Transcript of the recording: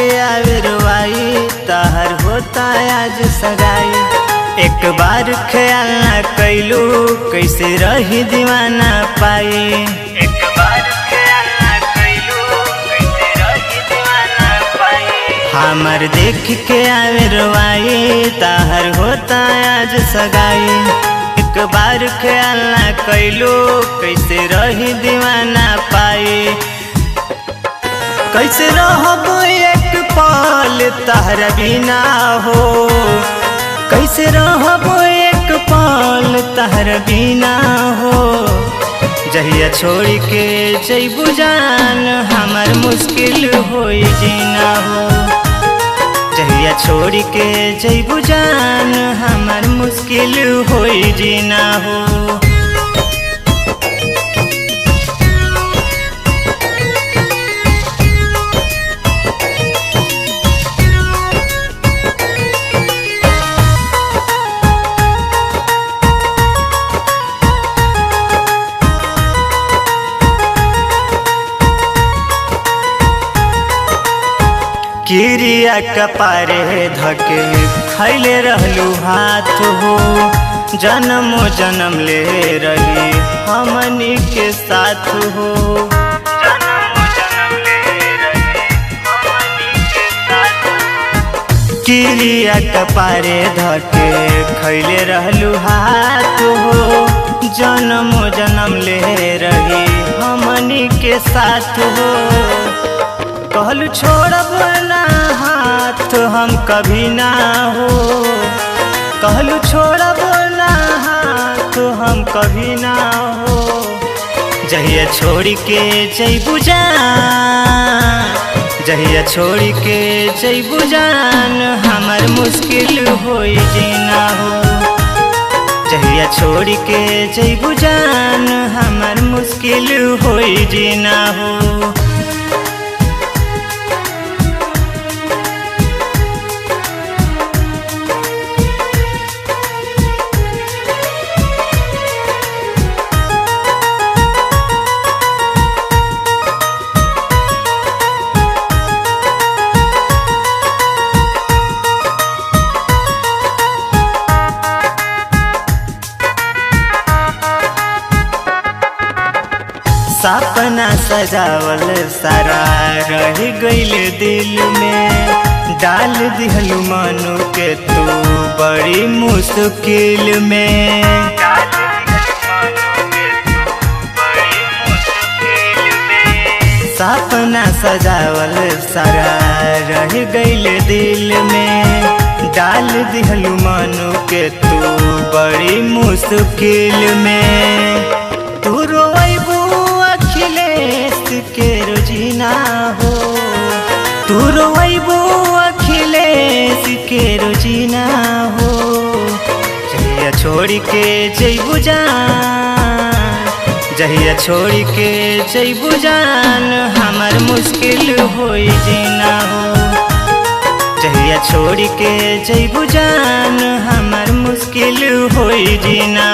के आवे रुआई तहर होता आज सगाई। एक बार ख्याल ना कैलू कैसे रही दीवाना पाई। एक बार ख्याल ना कैलू कैसे रही दीवाना पाई। हमर देख के आवे रुआई तहर होता आज सगाई। एक बार ख्याल ना कैलू कैसे रही दीवाना पाई। कैसे रहब एक पल तहरा बिना हो। कैसे रहब एक पल तहरा बिना हो। जहिया छोड़ के जइबू जान हमर मुश्किल होई जीना हो। जहिया छोड़ के जइबू जान हमर मुश्किल होई जीना हो। किरिया कपारे धके खैले रहलू हाथ हो। जन्म जन्म ले रही हमनी के साथ हो। जन्म जन्म ले रही हमनी के साथ। किरिया कपारे धके खैले रहलू हाथ हो। जन्म जन्म ले रही हमनी के साथ हो। कहलू छोड़ब ना हाथ हम कभी ना हो। कहलू छोड़ब ना हाथ हम कभी ना हो। जहिया छोड़ के जइबू जान। जहिया छोड़ के जइबू जान हमर मुश्किल होई जीना हो। जहिया छोड़ के जइबू जान हमर मुश्किल होई जीना हो। सपना सजावल सारा रह गइल दिल में। डाल दिहलू मनु के तू बड़ी मुश्किल में। सपना सजावल सारा रह गइल दिल में। डाल दिहलू मनु के तू बड़ी मुश्किल में। तू रोइबू अखिलेश के रोजीना हो। तू रोइबू अखिलेश के रोजीना हो। जहिया छोड़ के जइबू जान। जहिया छोड़ के जइबू जान हमर मुश्किल होई जीना हो। जहिया छोड़ के जइबू जान हमर मुश्किल होई जीना